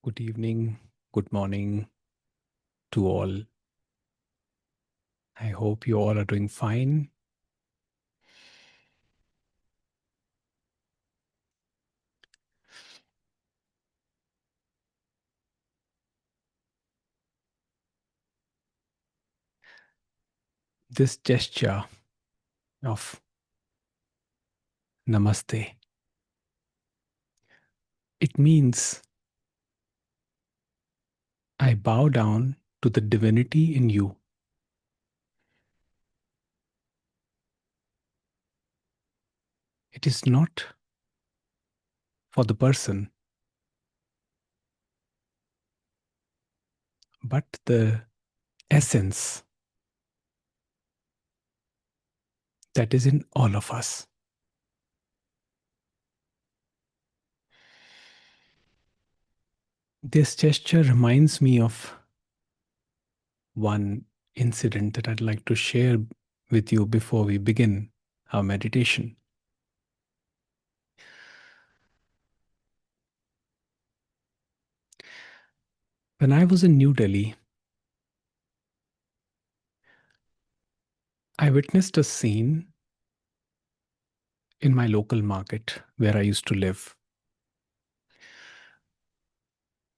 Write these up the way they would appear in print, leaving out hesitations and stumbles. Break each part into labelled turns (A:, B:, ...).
A: Good evening, good morning to all. I hope you all are doing fine. This gesture of namaste, it means I bow down to the divinity in you. It is not for the person, but the essence that is in all of us. This gesture reminds me of one incident that I'd like to share with you before we begin our meditation. When I was in New Delhi, I witnessed a scene in my local market where I used to live.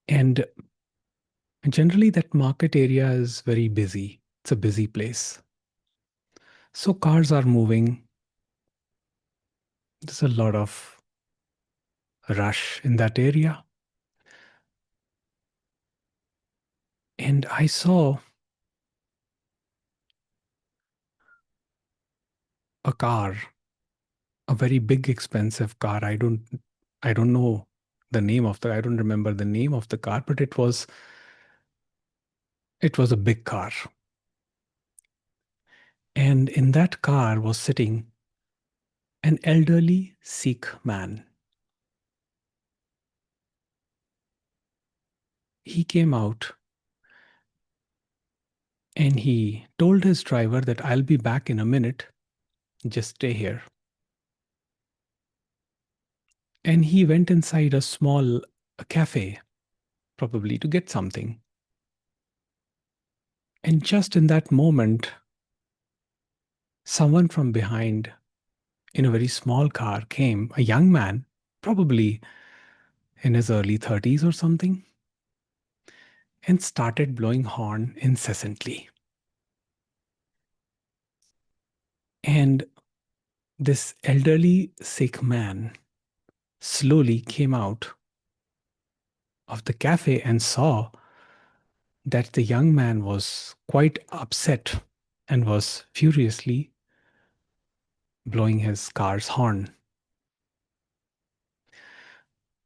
A: And generally, that market area is very busy. It's a busy place. So cars are moving. There's a lot of rush in that area. And I saw a car, a very big, expensive car. I don't know the name of the, I don't remember the name of the car, but it was a big car. And in that car was sitting an elderly Sikh man. He came out and he told his driver that I'll be back in a minute. Just stay here. And he went inside a small cafe, probably to get something. And just in that moment, someone from behind in a very small car came, a young man, probably in his early 30s or something, and started blowing horn incessantly. And this elderly Sikh man slowly came out of the cafe and saw that the young man was quite upset and was furiously blowing his car's horn.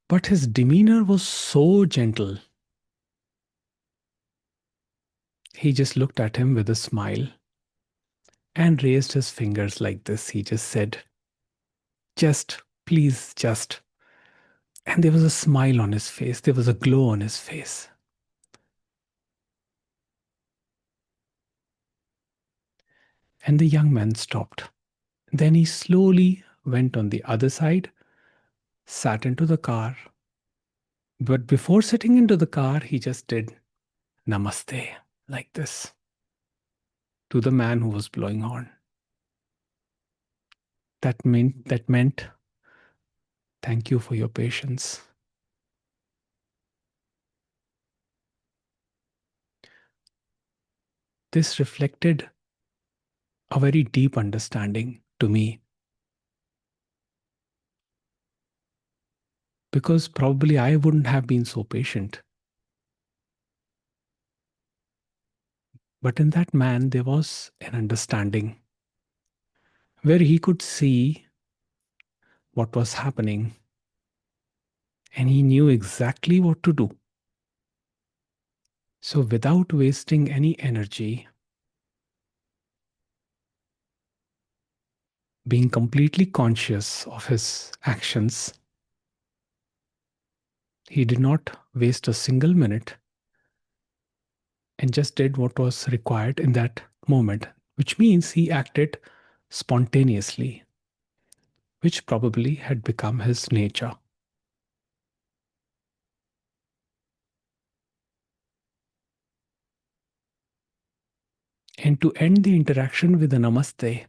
A: But his demeanor was so gentle. He just looked at him with a smile and raised his fingers like this. He just said, just, please, just. And there was a smile on his face, there was a glow on his face. And the young man stopped. Then he slowly went on the other side, sat into the car. But before sitting into the car, he just did namaste like this to the man who was blowing horn. That meant thank you for your patience. This reflected a very deep understanding to me because probably I wouldn't have been so patient. But in that man, there was an understanding where he could see what was happening and he knew exactly what to do. So, without wasting any energy, being completely conscious of his actions, he did not waste a single minute and just did what was required in that moment, which means he acted spontaneously, which probably had become his nature. And to end the interaction with a namaste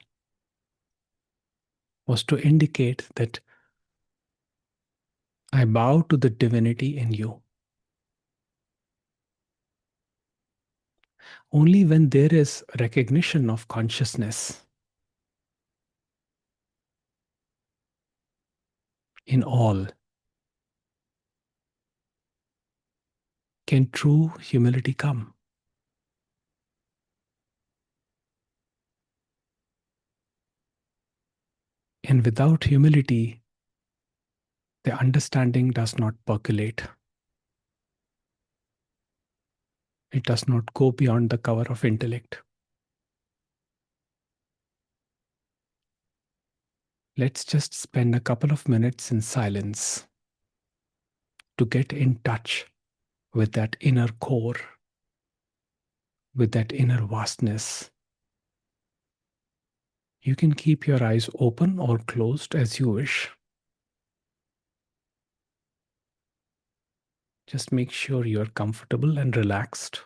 A: was to indicate that I bow to the divinity in you. Only when there is recognition of consciousness in all can true humility come. And without humility, the understanding does not percolate. It does not go beyond the cover of intellect. Let's just spend a couple of minutes in silence to get in touch with that inner core, with that inner vastness. You can keep your eyes open or closed as you wish. Just make sure you're comfortable and relaxed.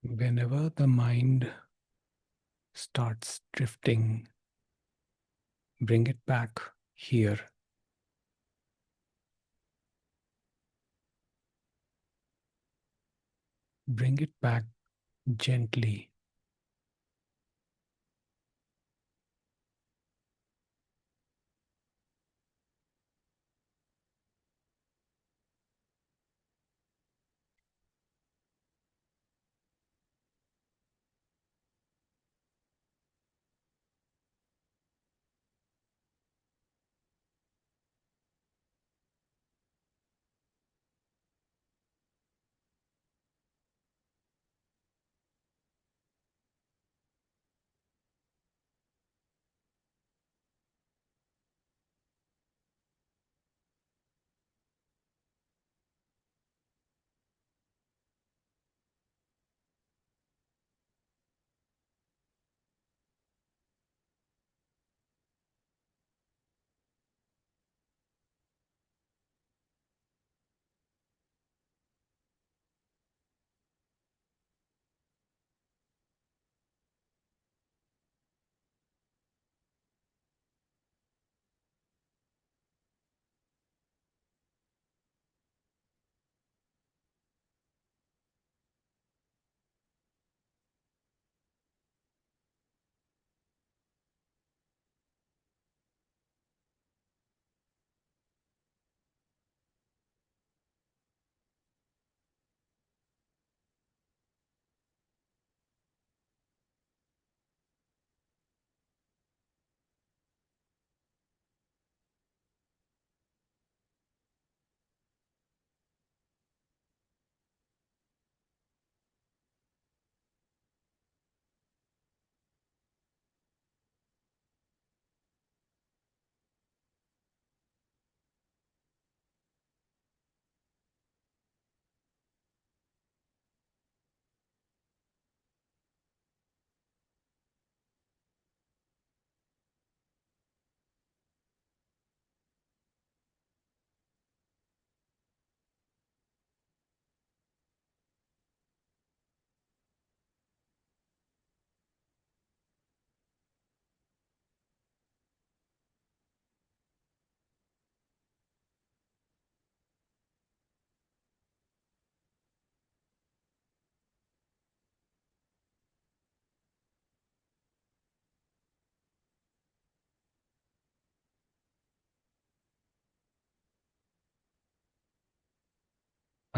A: Whenever the mind starts drifting, bring it back here. Bring it back gently.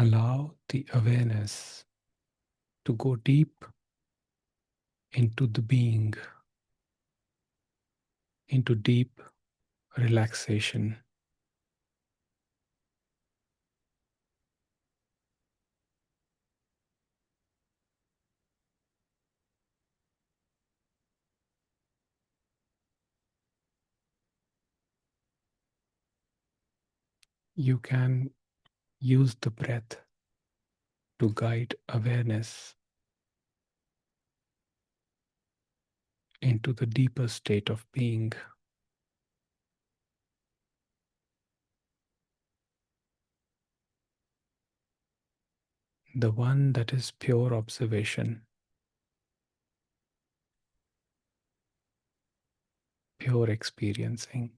A: Allow the awareness to go deep into the being, into deep relaxation. You can use the breath to guide awareness into the deeper state of being. The one that is pure observation, pure experiencing.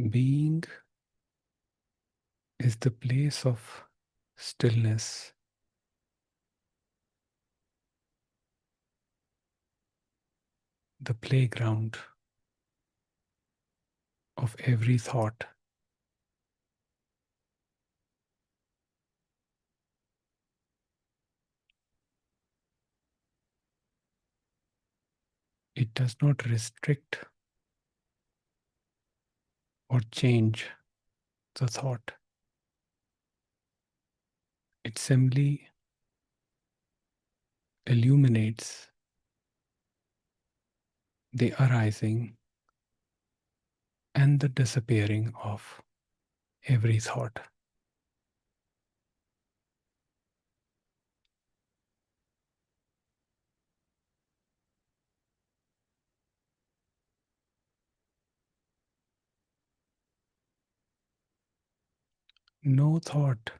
A: Being is the place of stillness, the playground of every thought. It does not restrict or change the thought. It simply illuminates the arising and the disappearing of every thought. No thought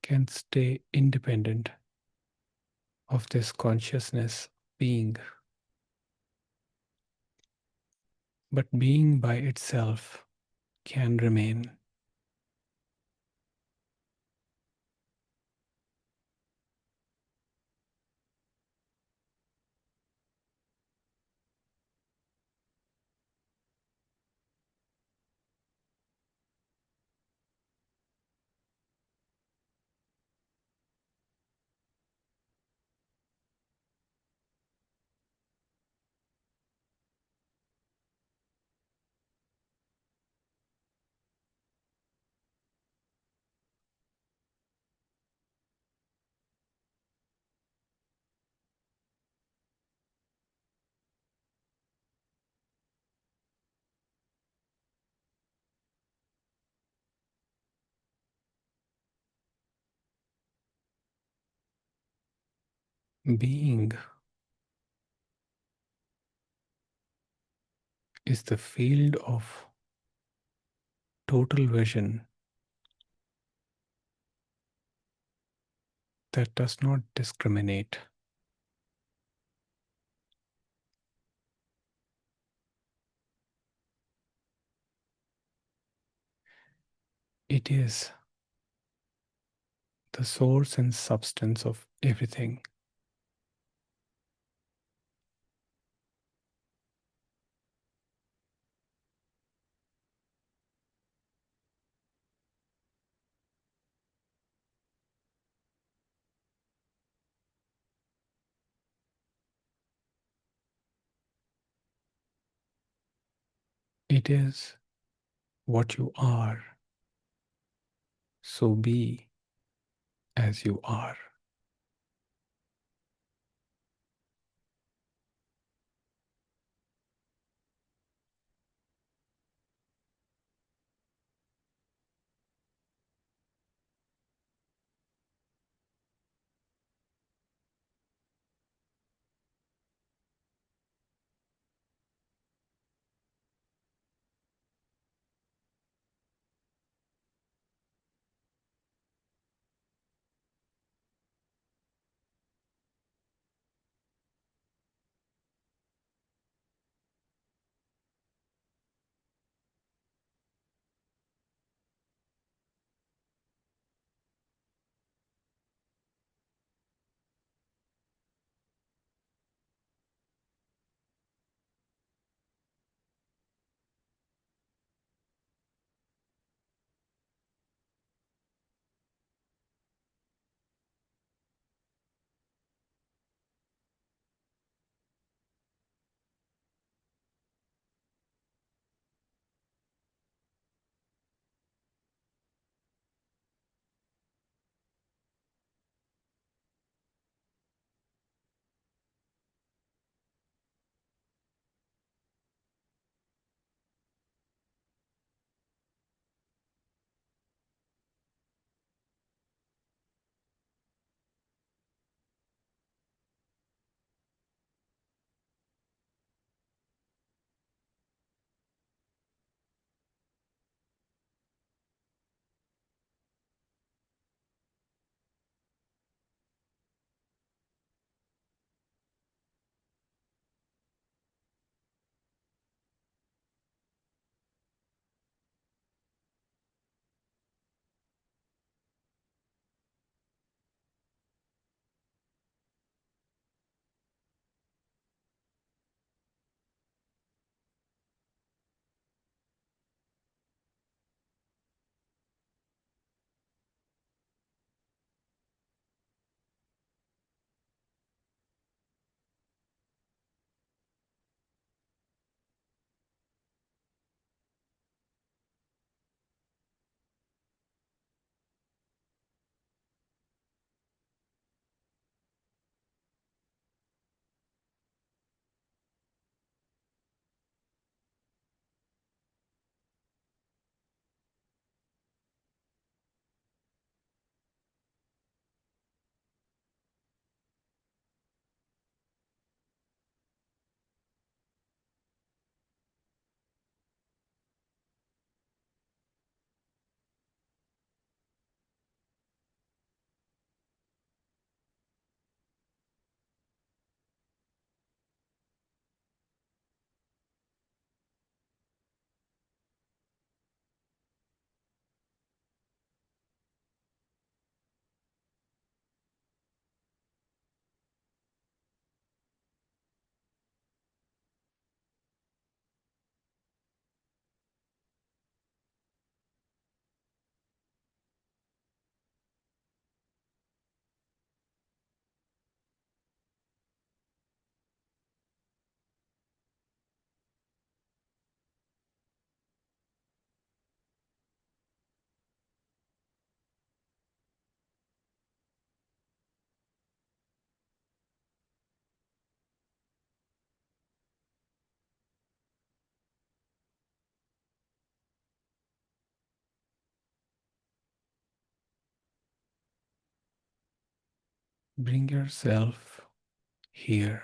A: can stay independent of this consciousness being, but being by itself can remain. Being is the field of total vision that does not discriminate. It is the source and substance of everything. It is what you are, so be as you are. Bring yourself here.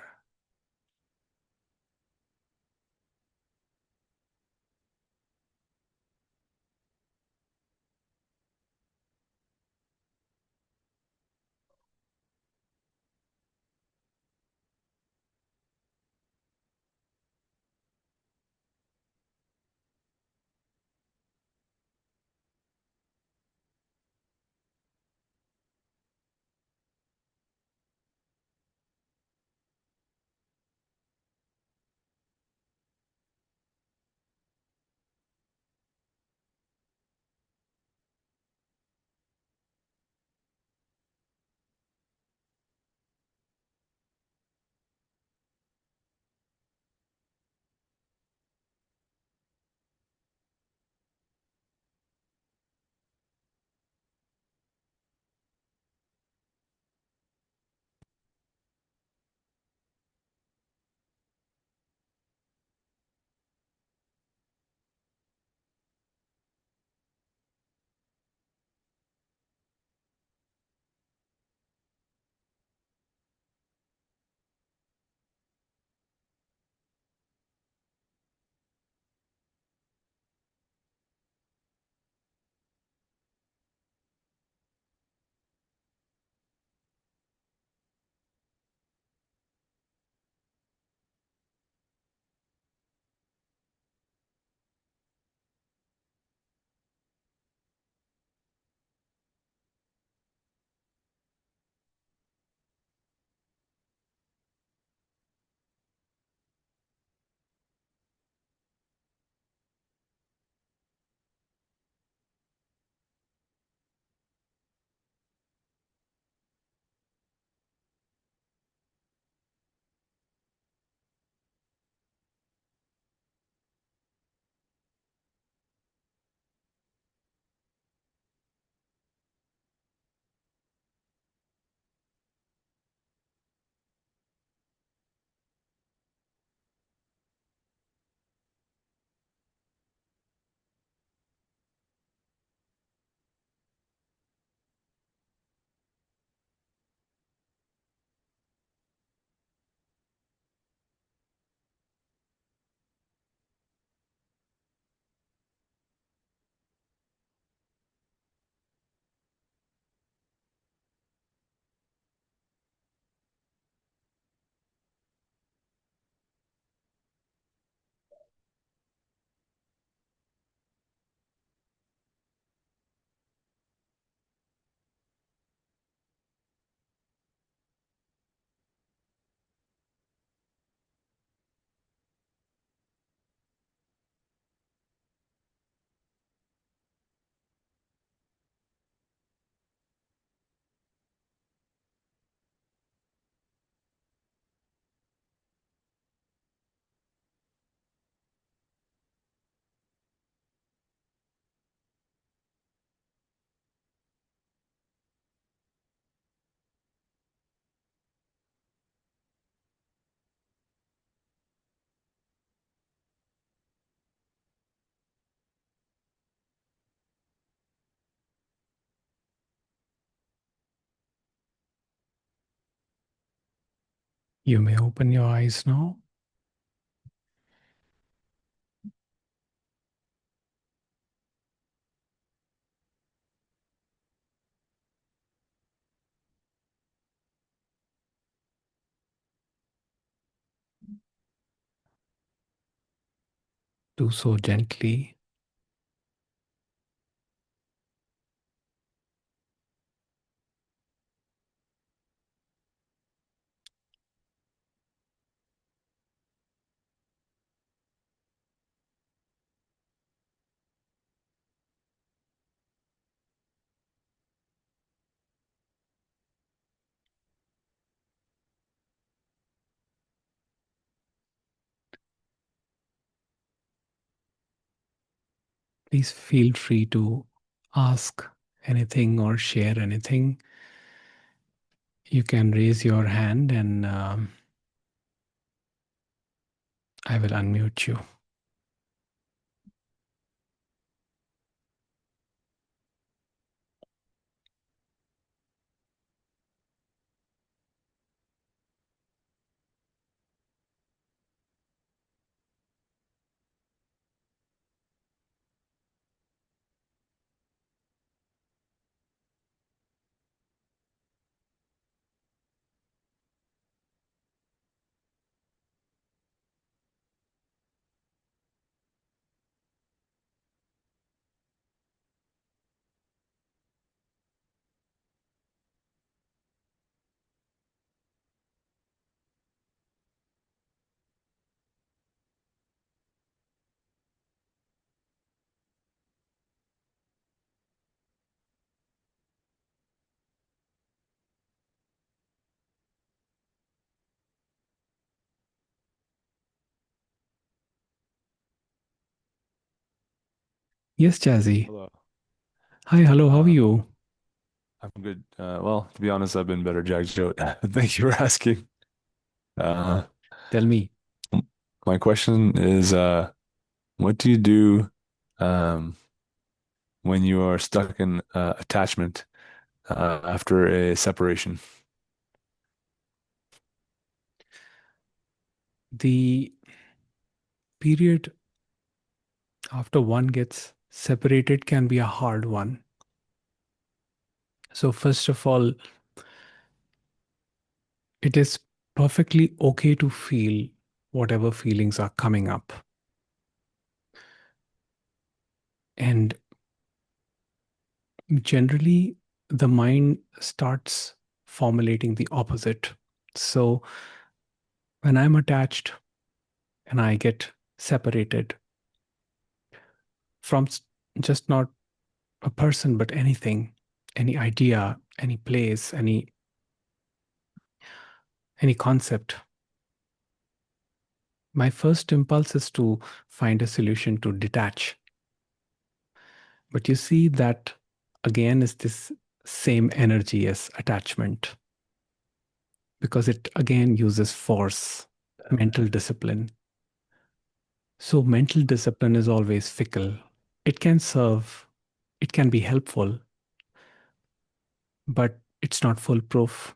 A: You may open your eyes now. Do so gently. Please feel free to ask anything or share anything. You can raise your hand and I will unmute you. Yes, Jazzy.
B: Hello.
A: Hi, hello, how are
B: Um,
A: you?
B: I'm good. Well, to be honest, I've been better, Jagjot. Thank you for asking. Uh,
A: Tell me.
B: my question is, what do you do um, when you are stuck in attachment after a separation?
A: The period after one gets separated can be a hard one. So, first of all, it is perfectly okay to feel whatever feelings are coming up. And generally, the mind starts formulating the opposite. So, when I'm attached and I get separated from just not a person, but anything, any idea, any place, any concept, my first impulse is to find a solution to detach. But you see that again is this same energy as attachment because it again uses force, mental discipline. So mental discipline is always fickle. It can serve, it can be helpful, but it's not foolproof.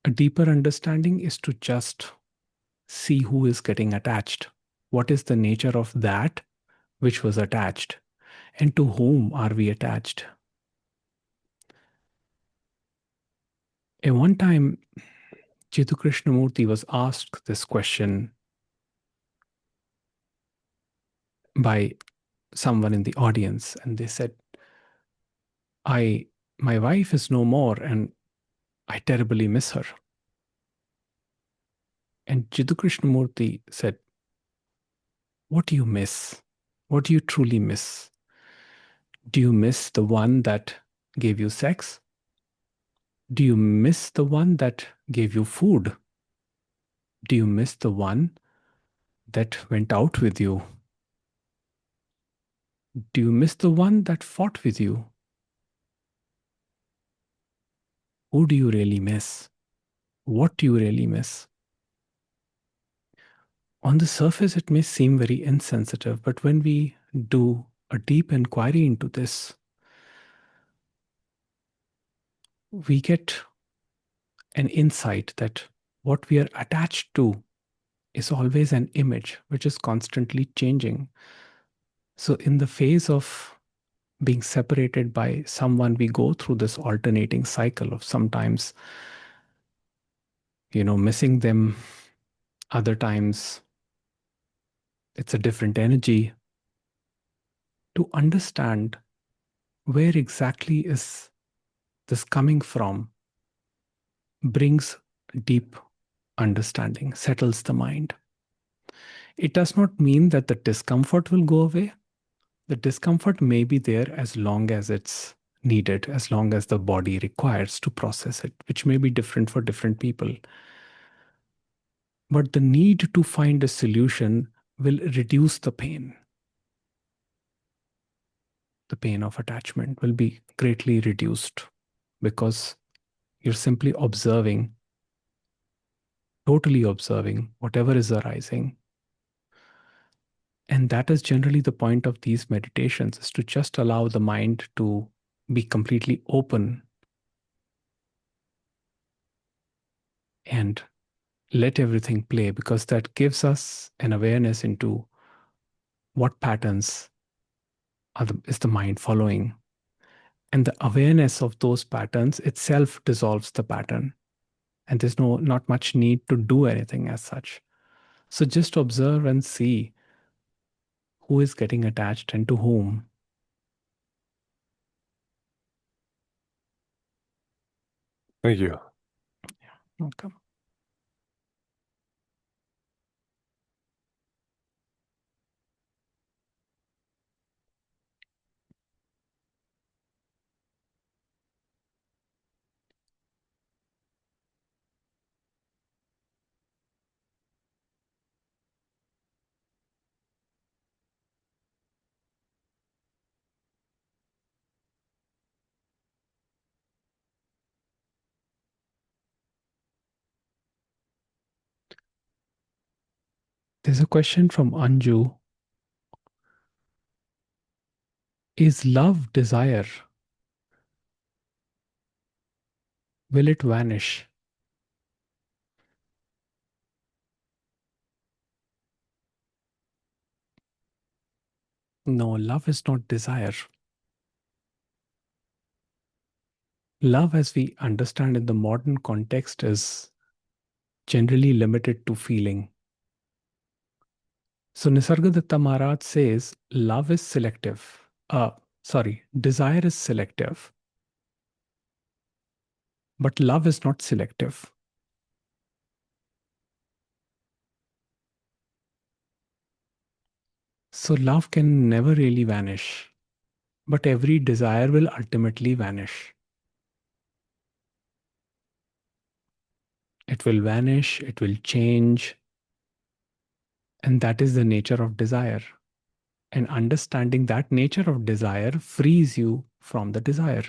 A: A deeper understanding is to just see who is getting attached. What is the nature of that which was attached? And to whom are we attached? And one time, Chitu Krishnamurti was asked this question by someone in the audience, and they said, I my wife is no more and I terribly miss her. And Chitu Krishnamurti said, what do you miss? What do you truly miss? Do you miss the one that gave you sex? Do you miss the one that gave you food? Do you miss the one that went out with you? Do you miss the one that fought with you? Who do you really miss? What do you really miss? On the surface, it may seem very insensitive, but when we do a deep inquiry into this, we get an insight that what we are attached to is always an image which is constantly changing. So, in the phase of being separated by someone, we go through this alternating cycle of sometimes, missing them, other times it's a different energy. To understand where exactly is this coming from brings deep understanding, settles the mind. It does not mean that the discomfort will go away. The discomfort may be there as long as it's needed, as long as the body requires to process it, which may be different for different people. But the need to find a solution will reduce the pain of attachment will be greatly reduced because you're simply observing, totally observing whatever is arising. And that is generally the point of these meditations is to just allow the mind to be completely open and let everything play because that gives us an awareness into what patterns is the mind following. And the awareness of those patterns itself dissolves the pattern. And there's not much need to do anything as such. So just observe and see who is getting attached and to whom.
B: Thank you.
A: Okay. There's a question from Anju. Is love desire? Will it vanish? No, love is not desire. Love, as we understand in the modern context, is generally limited to feeling. So Nisargadatta Maharaj says love is selective. Desire is selective, but love is not selective. So love can never really vanish, but every desire will ultimately vanish. It will vanish, it will change, and that is the nature of desire. And understanding that nature of desire frees you from the desire.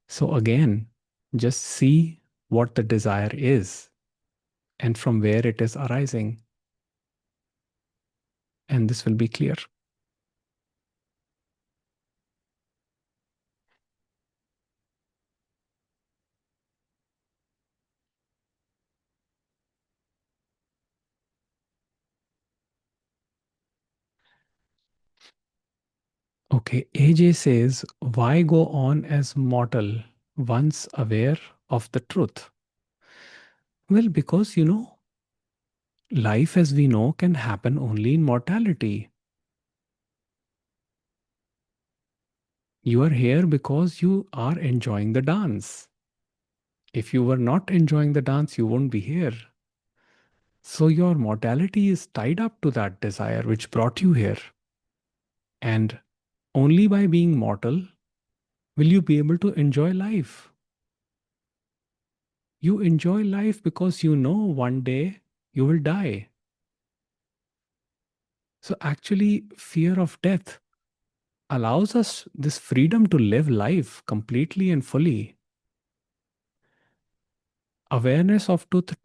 A: So again, just see what the desire is and from where it is arising, and this will be clear. Okay, AJ says, why go on as mortal once aware of the truth? Well, because life as we know can happen only in mortality. You are here because you are enjoying the dance. If you were not enjoying the dance, you won't be here. So your mortality is tied up to that desire which brought you here. And only by being mortal will you be able to enjoy life. You enjoy life because you know one day you will die. So actually, fear of death allows us this freedom to live life completely and fully. Awareness of truth,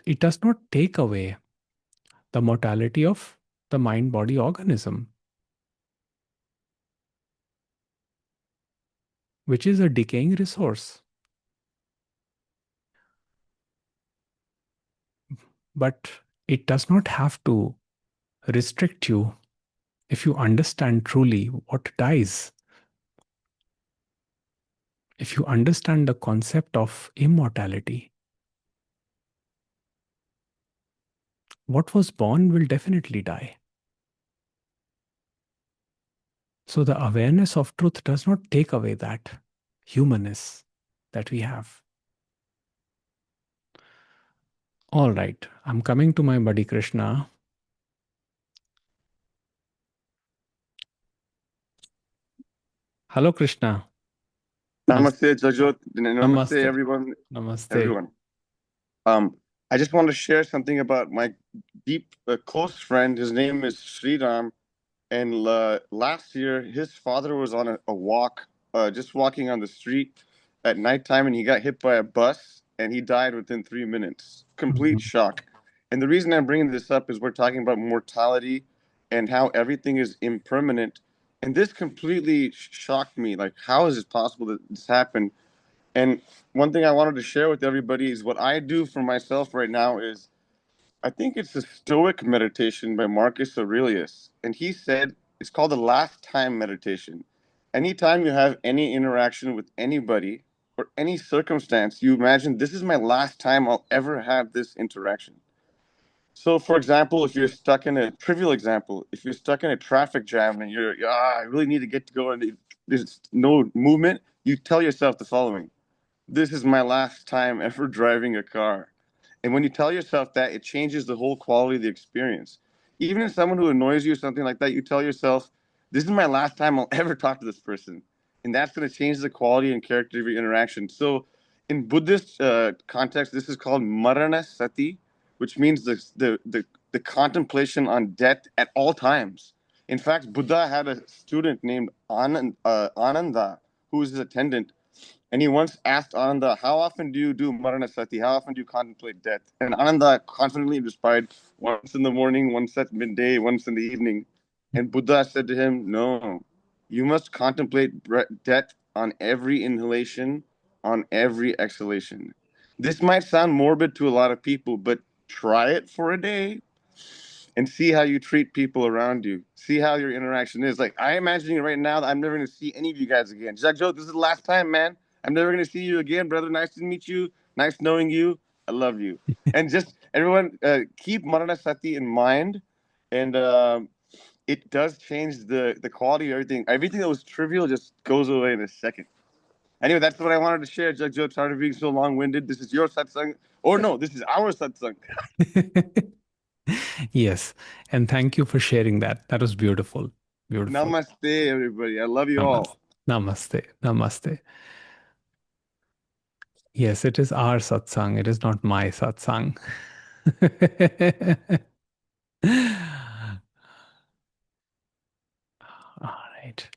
A: it does not take away the mortality of the mind body organism, which is a decaying resource. But it does not have to restrict you if you understand truly what dies. If you understand the concept of immortality, what was born will definitely die. So the awareness of truth does not take away that humanness that we have. All right, I'm coming to my buddy Krishna. Hello, Krishna.
C: Namaste, Jagjot. Namaste,
A: Namaste.
C: everyone.
A: Namaste.
C: Everyone. I just want to share something about my deep, close friend. His name is Sri Ram. And last year, his father was on a walk, just walking on the street at nighttime, and he got hit by a bus, and he died within 3 minutes. Complete
A: Mhm.
C: shock. And the reason I'm bringing this up is we're talking about mortality and how everything is impermanent. And this completely shocked me. Like, how is it possible that this happened? And one thing I wanted to share with everybody is what I do for myself right now is I think it's a Stoic meditation by Marcus Aurelius. And he said it's called the last time meditation. Anytime you have any interaction with anybody or any circumstance, you imagine this is my last time I'll ever have this interaction. So, for example, if you're stuck in a trivial example, if you're stuck in a traffic jam and I really need to get to go and there's no movement, you tell yourself the following: this is my last time ever driving a car. And when you tell yourself that, it changes the whole quality of the experience. Even if someone who annoys you or something like that, you tell yourself, this is my last time I'll ever talk to this person. And that's going to change the quality and character of your interaction. So in Buddhist context, this is called marana sati, which means the contemplation on death at all times. In fact, Buddha had a student named Ananda, who was his attendant, And he once asked Ananda, how often do you do Maranasati? How often do you contemplate death? And Ananda confidently replied, once in the morning, once at midday, once in the evening. And Buddha said to him, no, you must contemplate death on every inhalation, on every exhalation. This might sound morbid to a lot of people, but try it for a day and see how you treat people around you. See how your interaction is. Like, I'm imagining right now that I'm never going to see any of you guys again. Jagjot, this is the last time, man. I'm never going to see you again, brother. Nice to meet you. Nice knowing you. I love you. And just everyone, keep Marana Sati in mind. And it does change the quality of everything. Everything that was trivial just goes away in a second. Anyway, that's what I wanted to share. Jagjot, sorry for being so long winded. This is your satsang. Or no, this is our satsang.
A: Yes. And thank you for sharing that. That was beautiful. Beautiful.
C: Namaste, everybody. I love you
A: Namaste.
C: all.
A: Namaste. Namaste. Yes, it is our satsang. It is not my satsang. All right.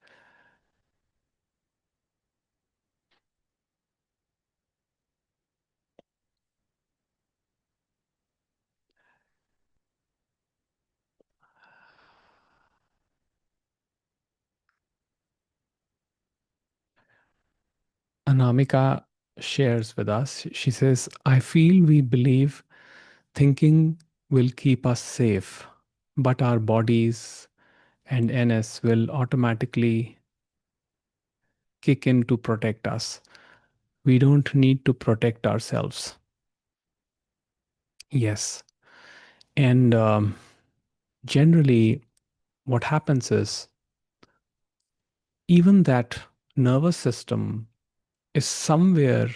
A: Anamika shares with us. She says, I feel we believe thinking will keep us safe, but our bodies and NS will automatically kick in to protect us. We don't need to protect ourselves. Yes. And generally, what happens is even that nervous system is somewhere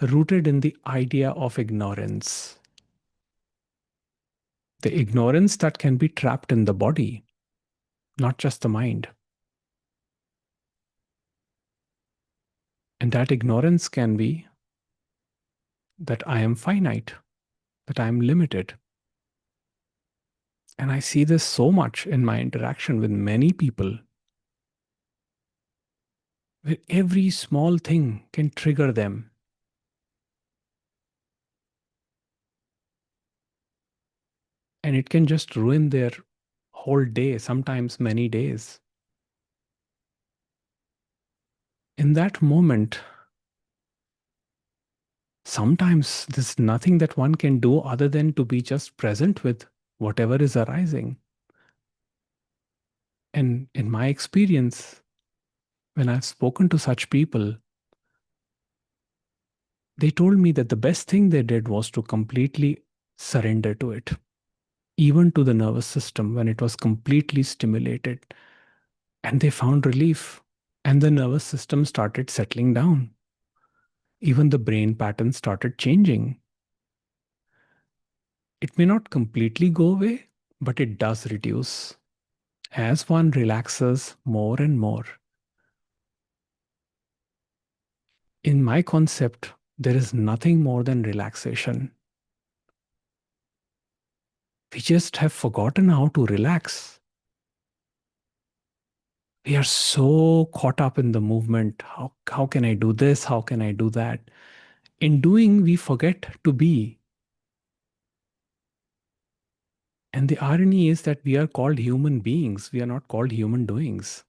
A: rooted in the idea of ignorance. The ignorance that can be trapped in the body, not just the mind. And that ignorance can be that I am finite, that I am limited. And I see this so much in my interaction with many people, where every small thing can trigger them. And it can just ruin their whole day, sometimes many days. In that moment, sometimes there's nothing that one can do other than to be just present with whatever is arising. And in my experience, when I've spoken to such people, they told me that the best thing they did was to completely surrender to it, even to the nervous system when it was completely stimulated. And they found relief, and the nervous system started settling down. Even the brain patterns started changing. It may not completely go away, but it does reduce as one relaxes more and more. In my concept, there is nothing more than relaxation. We just have forgotten how to relax. We are so caught up in the movement. How can I do this? How can I do that? In doing, we forget to be. And the irony is that we are called human beings. We are not called human doings.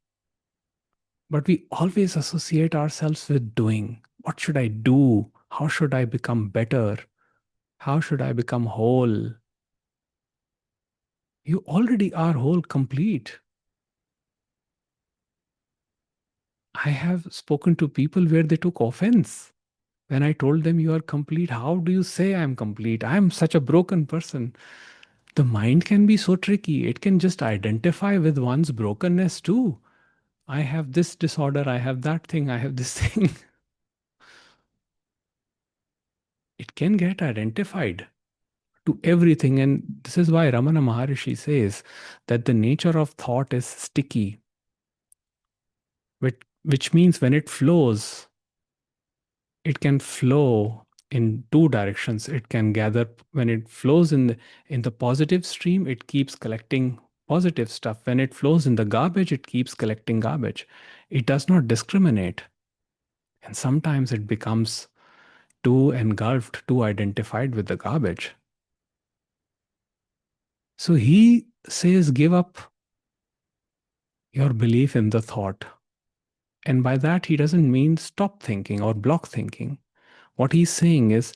A: But we always associate ourselves with doing. What should I do? How should I become better? How should I become whole? You already are whole, complete. I have spoken to people where they took offense when I told them you are complete. How do you say I'm complete? I'm such a broken person. The mind can be so tricky. It can just identify with one's brokenness too. I have this disorder, I have that thing, I have this thing. It can get identified to everything. And this is why Ramana Maharishi says that the nature of thought is sticky, which means when it flows, it can flow in two directions. It can gather when it flows in the positive stream, it keeps collecting positive stuff. When it flows in the garbage, it keeps collecting garbage. It does not discriminate. And sometimes it becomes too engulfed, too identified with the garbage. So he says, give up your belief in the thought. And by that, he doesn't mean stop thinking or block thinking. What he's saying is,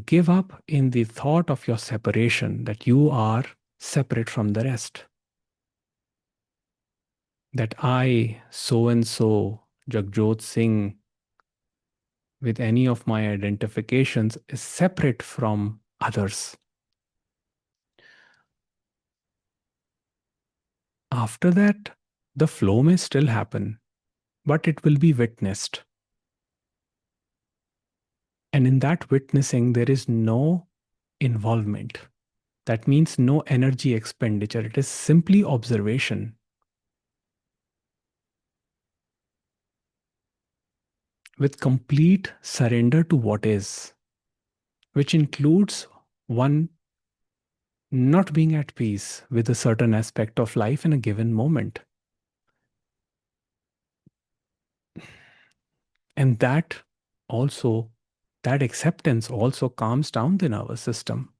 A: give up in the thought of your separation, that you are separate from the rest. That I, so and so, Jagjot Singh, with any of my identifications, is separate from others. After that, the flow may still happen, but it will be witnessed. And in that witnessing, there is no involvement. That means no energy expenditure. It is simply observation with complete surrender to what is, which includes one not being at peace with a certain aspect of life in a given moment. And that also, that acceptance also calms down the nervous system.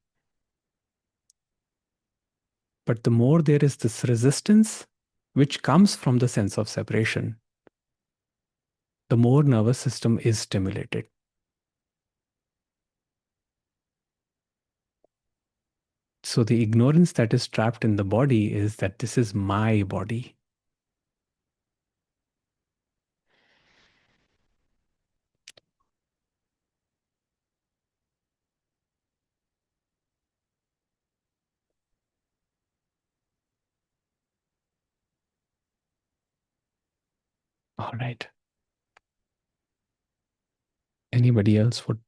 A: But the more there is this resistance, which comes from the sense of separation, the more nervous system is stimulated. So the ignorance that is trapped in the body is that this is my body. All right. Anybody else would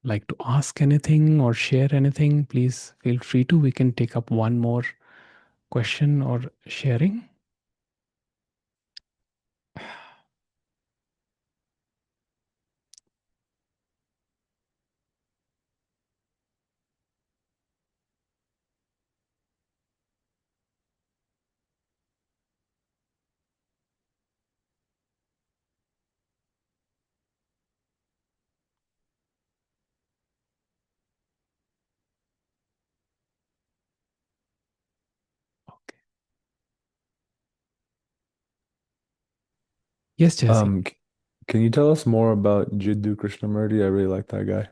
A: like to ask anything or share anything? Please feel free to. We can take up one more question or sharing. Okay. Yes, Jesse.
B: C- can you tell us more about Jiddu Krishnamurti? I really like that guy.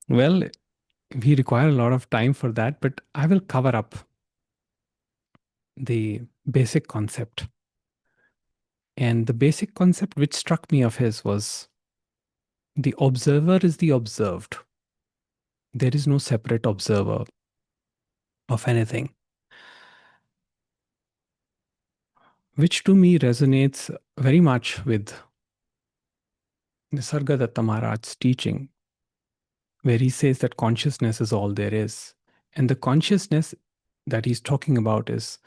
A: Well, we require a lot of time for that, but I will cover up the basic concept. And the basic concept which struck me of his was the observer is the observed. There is no separate observer of anything, which to me resonates very much with Nisargadatta Maharaj's teaching, where he says that consciousness is all there is. And the consciousness that he's talking about is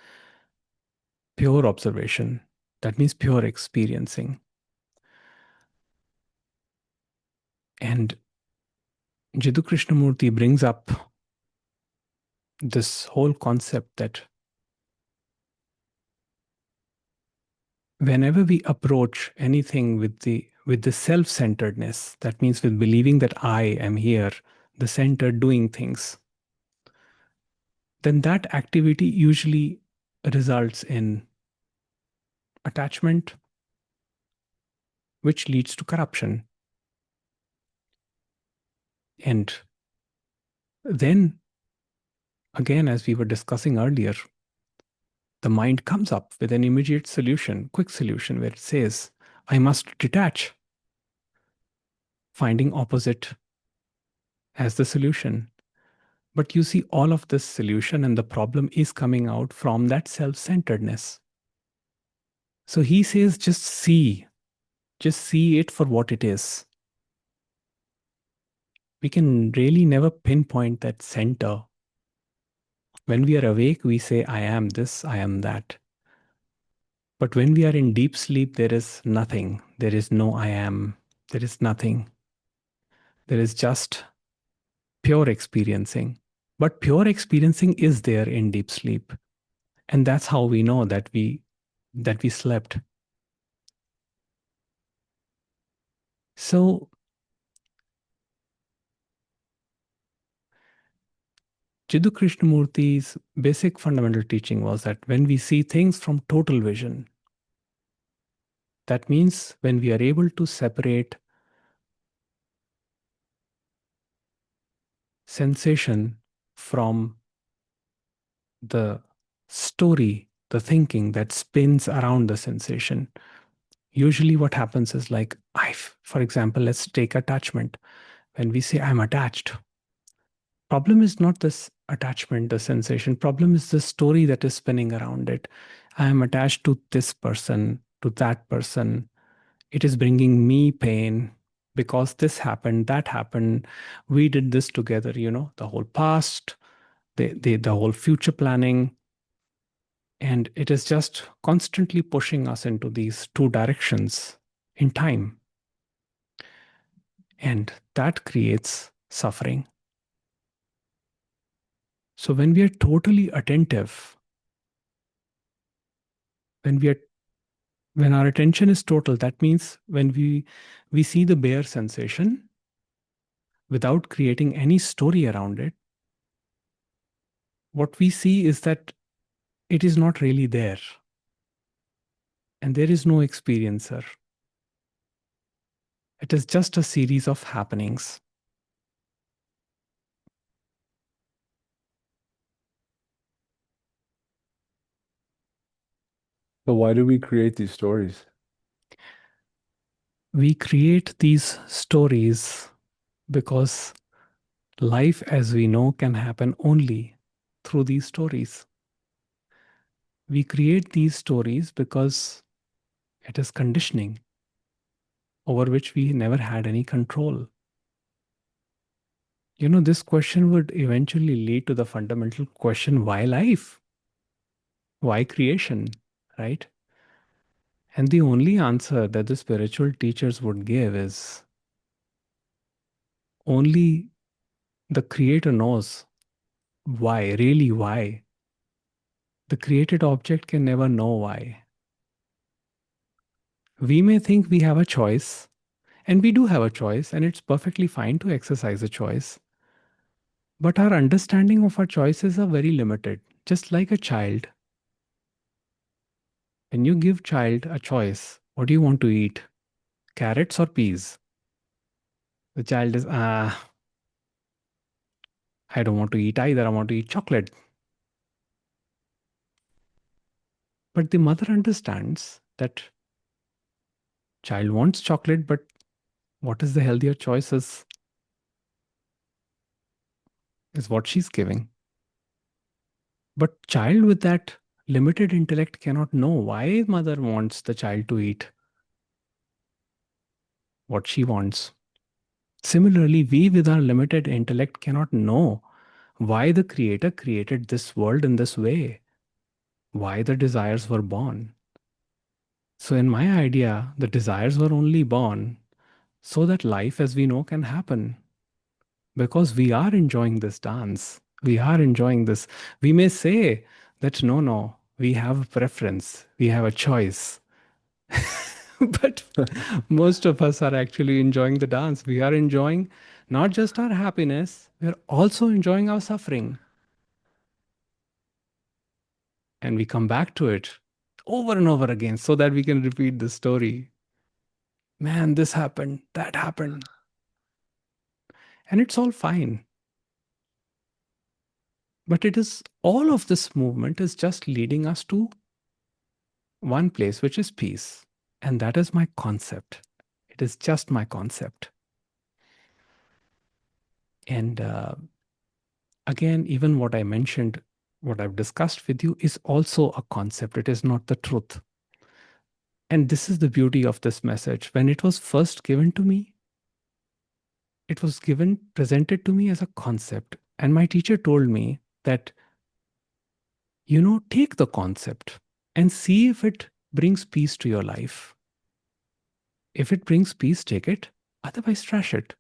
A: pure observation. That means pure experiencing. And Jiddu Krishnamurti brings up this whole concept that whenever we approach anything with the self-centeredness, that means with believing that I am here, the center doing things, then that activity usually results in attachment, which leads to corruption. And then, again, as we were discussing earlier, the mind comes up with an immediate solution, quick solution, where it says, I must detach, finding opposite as the solution. But you see, all of this solution and the problem is coming out from that self centeredness. So he says, just see it for what it is. We can really never pinpoint that center. When we are awake, we say, I am this, I am that. But when we are in deep sleep, there is nothing. There is no I am. There is nothing. There is just pure experiencing. But pure experiencing is there in deep sleep. And that's how we know that we slept. So, Jiddu Krishnamurti's basic fundamental teaching was that when we see things from total vision, that means when we are able to separate sensation from the story, the thinking that spins around the sensation. Usually, what happens is like, for example, let's take attachment. When we say I'm attached, problem is not this attachment, the sensation. Problem is the story that is spinning around it. I am attached to this person, to that person. It is bringing me pain because this happened, that happened. We did this together, the whole past, the whole future planning. And it is just constantly pushing us into these two directions in time. And that creates suffering. So when we are totally attentive, when our attention is total, that means when we see the bare sensation without creating any story around it, what we see is that it is not really there. And there is no experiencer. It is just a series of happenings.
B: So why do we create these stories?
A: We create these stories because life as we know can happen only through these stories. We create these stories because it is conditioning over which we never had any control. This question would eventually lead to the fundamental question, why life? Why creation? Right? And the only answer that the spiritual teachers would give is only the creator knows why, really why. The created object can never know why. We may think we have a choice, and we do have a choice, and it's perfectly fine to exercise a choice. But our understanding of our choices are very limited, just like a child. When you give child a choice, what do you want to eat? Carrots or peas? The child is, I don't want to eat either. I want to eat chocolate. But the mother understands that child wants chocolate, but what is the healthier choices is what she's giving. But child with that limited intellect cannot know why mother wants the child to eat what she wants. Similarly, we with our limited intellect cannot know why the creator created this world in this way, why the desires were born. So in my idea, the desires were only born so that life as we know can happen. Because we are enjoying this dance. We are enjoying this. We may say that no, we have a preference, we have a choice. But most of us are actually enjoying the dance. We are enjoying not just our happiness, we are also enjoying our suffering. And we come back to it over and over again so that we can repeat the story. Man, this happened, that happened. And it's all fine. But it is all of this movement is just leading us to one place, which is peace. And that is my concept. It is just my concept. And again, even what I mentioned, what I've discussed with you is also a concept. It is not the truth. And this is the beauty of this message. When it was first given to me, it was presented to me as a concept. And my teacher told me that, take the concept and see if it brings peace to your life. If it brings peace, take it. Otherwise, trash it.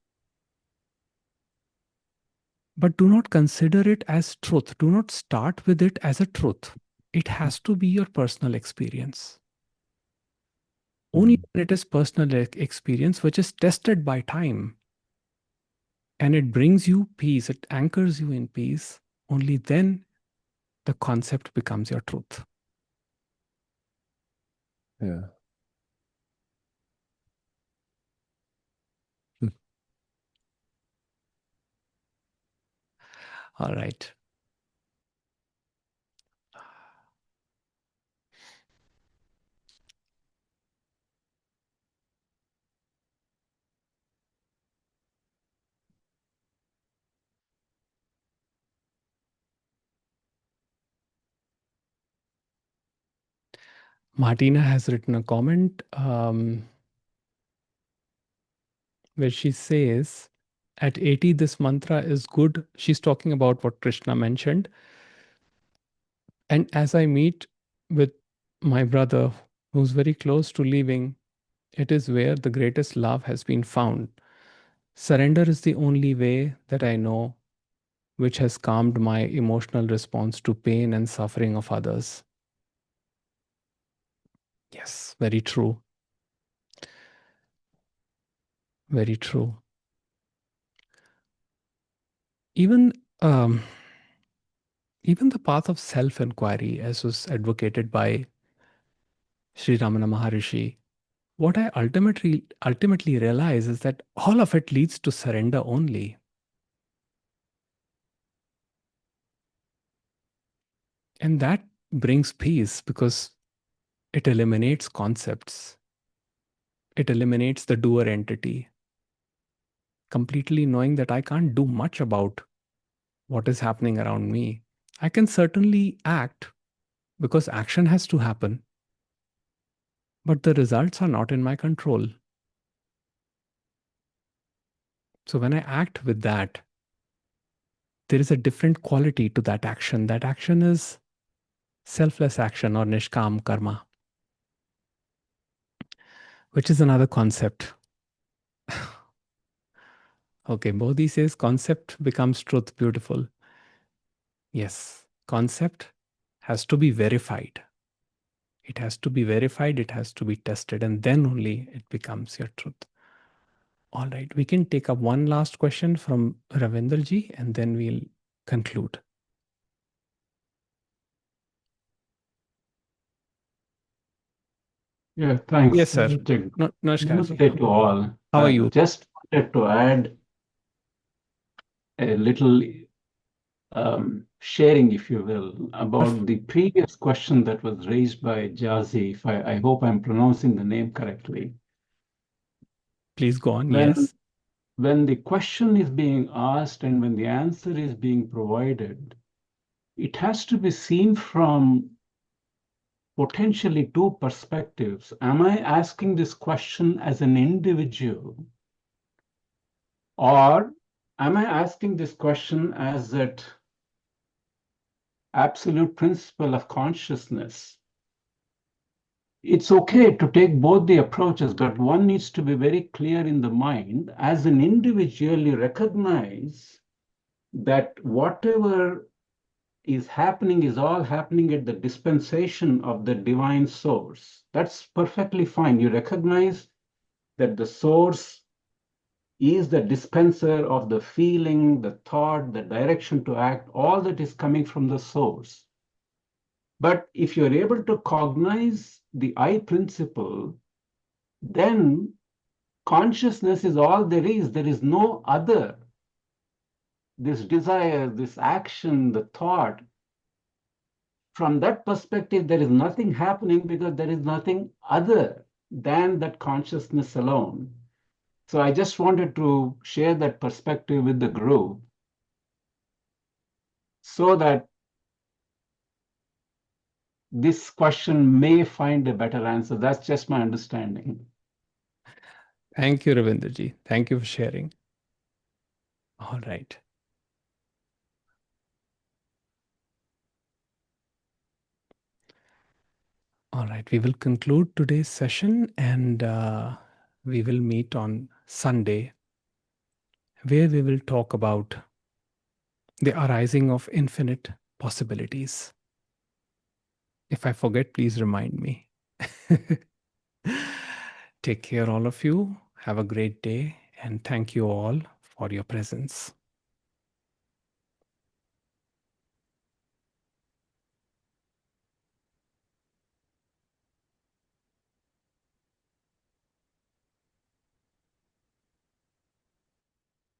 A: But do not consider it as truth. Do not start with it as a truth. It has to be your personal experience. Only when it is personal experience which is tested by time and it brings you peace, it anchors you in peace, only then the concept becomes your truth.
B: Yeah. Hmm.
A: All right. Martina has written a comment where she says, at 80, this mantra is good. She's talking about what Krishna mentioned. And as I meet with my brother, who's very close to leaving, it is where the greatest love has been found. Surrender is the only way that I know which has calmed my emotional response to pain and suffering of others. Yes, very true. Very true. Even even the path of self-inquiry, as was advocated by Sri Ramana Maharishi, what I ultimately realize is that all of it leads to surrender only. And that brings peace because it eliminates concepts. It eliminates the doer entity, completely knowing that I can't do much about what is happening around me. I can certainly act because action has to happen, but the results are not in my control. So when I act with that, there is a different quality to that action. That action is selfless action or nishkam karma, which is another concept. Okay, Bodhi says concept becomes truth. Beautiful. Yes, concept has to be verified. It has to be verified, it has to be tested, and then only it becomes your truth. All right, we can take up one last question from Ravinderji and then we'll conclude.
D: Yeah, thanks.
A: Yes, sir. No, Namaskar.
D: Namaste to all.
A: How are you?
D: Just wanted to add a little sharing, if you will, about the previous question that was raised by Jazi. If I hope I'm pronouncing the name correctly.
A: Please go on.
D: When
A: Yes.
D: when the question is being asked and when the answer is being provided, it has to be seen from potentially two perspectives. Am I asking this question as an individual, or am I asking this question as that absolute principle of consciousness? It's okay to take both the approaches, but one needs to be very clear in the mind. As an individual, you recognize that whatever is happening is all happening at the dispensation of the divine source. That's perfectly fine. You recognize that the source is the dispenser of the feeling, the thought, the direction to act, all that is coming from the source. But if you're able to cognize the I principle, then consciousness is all there is. There is no other. This desire, this action, the thought, from that perspective, there is nothing happening because there is nothing other than that consciousness alone. So I just wanted to share that perspective with the group so that this question may find a better answer. That's just my understanding.
A: Thank you, Ravinderji. Thank you for sharing. All right. All right. We will conclude today's session and we will meet on Sunday, where we will talk about the arising of infinite possibilities. If I forget, please remind me. Take care, all of you. Have a great day, and thank you all for your presence.